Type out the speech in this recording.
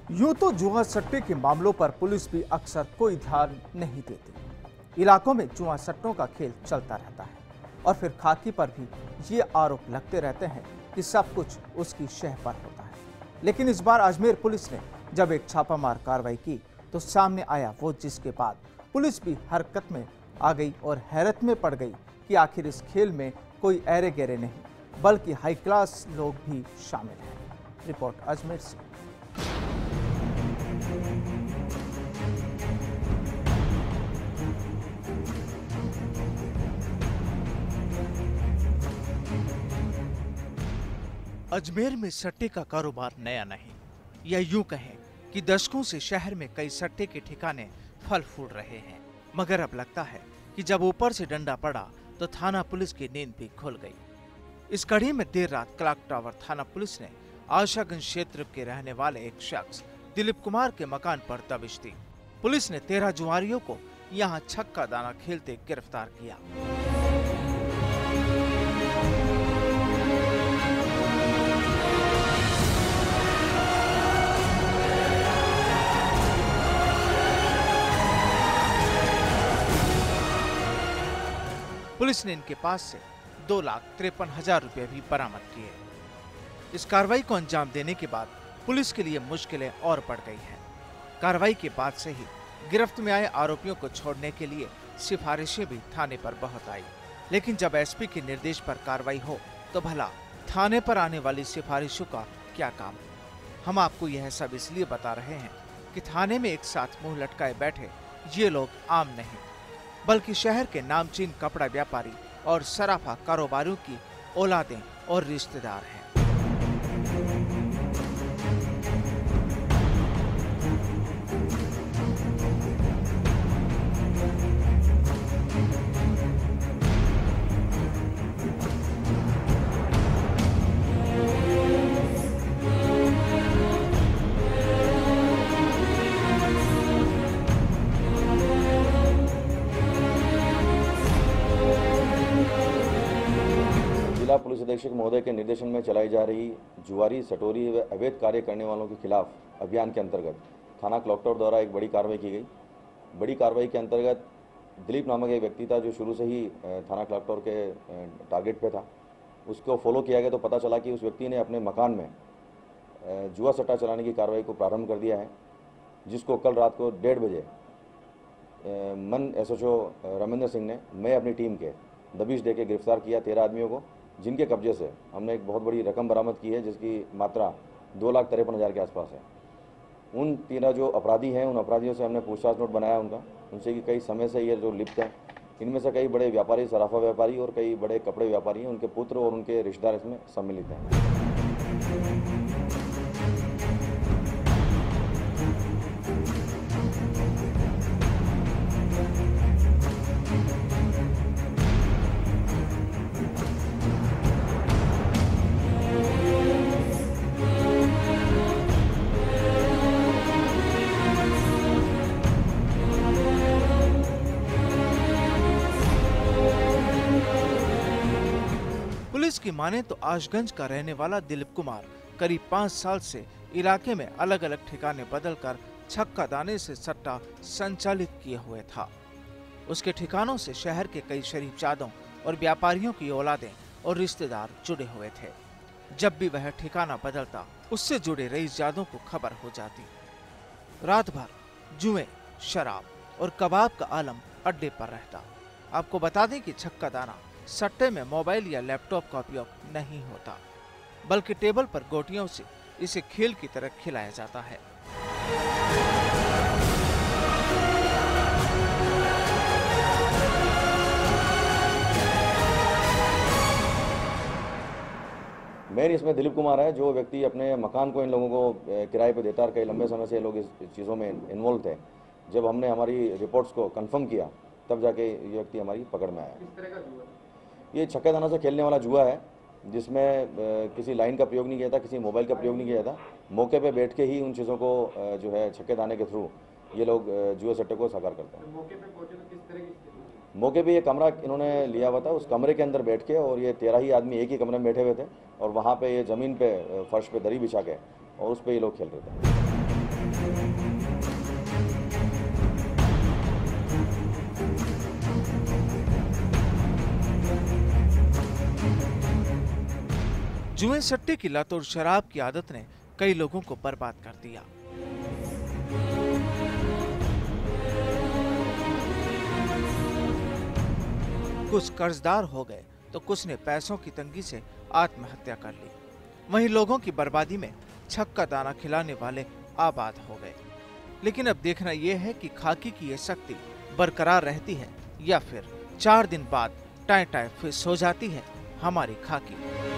यूं तो जुआ सट्टे के मामलों पर पुलिस भी अक्सर कोई ध्यान नहीं देती। इलाकों में जुआ सट्टों का खेल चलता रहता है और फिर खाकी पर भी ये आरोप लगते रहते हैं कि सब कुछ उसकी शह पर होता है। लेकिन इस बार अजमेर पुलिस ने जब एक छापामार कार्रवाई की तो सामने आया वो जिसके बाद पुलिस भी हरकत में आ गई और हैरत में पड़ गई कि आखिर इस खेल में कोई ऐरे गहरे नहीं बल्कि हाई क्लास लोग भी शामिल हैं। रिपोर्ट अजमेर से। अजमेर में सट्टे का कारोबार नया नहीं, या यूं कहें कि दशकों से शहर में कई सट्टे के ठिकाने फल फूल रहे हैं। मगर अब लगता है कि जब ऊपर से डंडा पड़ा तो थाना पुलिस की नींद भी खुल गई। इस कड़ी में देर रात क्लॉक टावर थाना पुलिस ने आशागंज क्षेत्र के रहने वाले एक शख्स दिलीप कुमार के मकान पर दबिश दी। पुलिस ने 13 जुआरियों को यहां छक्का दाना खेलते गिरफ्तार किया। पुलिस ने इनके पास से 2,53,000 रुपए भी बरामद किए। इस कार्रवाई को अंजाम देने के बाद पुलिस के लिए मुश्किलें और बढ़ गई हैं। कार्रवाई के बाद से ही गिरफ्त में आए आरोपियों को छोड़ने के लिए सिफारिशें भी थाने पर बहुत आई। लेकिन जब एसपी के निर्देश पर कार्रवाई हो तो भला थाने पर आने वाली सिफारिशों का क्या काम। हम आपको यह सब इसलिए बता रहे हैं कि थाने में एक साथ मुंह लटकाए बैठे ये लोग आम नहीं, बल्कि शहर के नामचीन कपड़ा व्यापारी और सराफा कारोबारियों की औलादें और रिश्तेदार हैं। जिला पुलिस अधीक्षक महोदय के निर्देशन में चलाई जा रही जुआरी, सटोरी व अवैध कार्य करने वालों के खिलाफ अभियान के अंतर्गत थाना क्लॉक टावर द्वारा एक बड़ी कार्रवाई की गई। बड़ी कार्रवाई के अंतर्गत दिलीप नामक एक व्यक्ति था जो शुरू से ही थाना क्लॉक टावर के टारगेट पे था। उसको फॉलो किया गया तो पता चला कि उस व्यक्ति ने अपने मकान में जुआ सट्टा चलाने की कार्रवाई को प्रारंभ कर दिया है, जिसको कल रात को 1:30 बजे मन SHO रमेंद्र सिंह ने मैं अपनी टीम के दबिश दे के गिरफ्तार किया 13 आदमियों को, जिनके कब्जे से हमने एक बहुत बड़ी रकम बरामद की है, जिसकी मात्रा 2,53,000 के आसपास है। उन 13 जो अपराधी हैं, उन अपराधियों से हमने पूछताछ नोट बनाया उनसे कि कई समय से ये जो लिप्त हैं, इनमें से कई बड़े व्यापारी, सराफा व्यापारी और कई बड़े कपड़े व्यापारी हैं, उनके पुत्र और उनके रिश्तेदार इसमें सम्मिलित हैं। पुलिस की माने तो आशगंज का रहने वाला दिलीप कुमार करीब 5 साल से इलाके में अलग अलग ठिकाने बदलकर छक्का दाने से सट्टा संचालित किए हुए था। उसके ठिकानों से शहर के कई शरीफजादों और व्यापारियों की औलादें और रिश्तेदार जुड़े हुए थे। जब भी वह ठिकाना बदलता, उससे जुड़े रईसजादों को खबर हो जाती। रात भर जुए, शराब और कबाब का आलम अड्डे पर रहता। आपको बता दें कि छक्का दाना सट्टे में मोबाइल या लैपटॉप का उपयोग नहीं होता, बल्कि टेबल पर गोटियों से इसे खेल की तरह खिलाया जाता है। मेन इसमें दिलीप कुमार है, जो व्यक्ति अपने मकान को इन लोगों को किराए पे देता है। कई लंबे समय से लोग इस चीज़ों में इन्वॉल्व थे। जब हमने हमारी रिपोर्ट्स को कंफर्म किया तब जाके ये व्यक्ति हमारी पकड़ में आया। किस तरह का जुआ? ये छक्का दाना से खेलने वाला जुआ है, जिसमें किसी लाइन का प्रयोग नहीं किया था, किसी मोबाइल का प्रयोग नहीं किया था। मौके पे बैठ के ही उन चीज़ों को जो है छक्के दाने के थ्रू ये लोग जुए सट्टे को साकार करते हैं। मौके पे पहुंचे तो किस तरह की? मौके पे ये कमरा इन्होंने लिया हुआ था, उस कमरे के अंदर बैठ के, और ये 13 ही आदमी एक ही कमरे में बैठे हुए थे, और वहाँ पे ये ज़मीन पे फर्श पे दरी बिछा के और उस पर ये लोग खेल रहे थे। जुए सट्टे की लत और शराब की आदत ने कई लोगों को बर्बाद कर दिया। कुछ कर्जदार हो गए तो कुछ ने पैसों की तंगी से आत्महत्या कर ली। वहीं लोगों की बर्बादी में छक्का दाना खिलाने वाले आबाद हो गए। लेकिन अब देखना यह है कि खाकी की ये शक्ति बरकरार रहती है या फिर 4 दिन बाद टाई टाई फिश हो जाती है हमारी खाकी।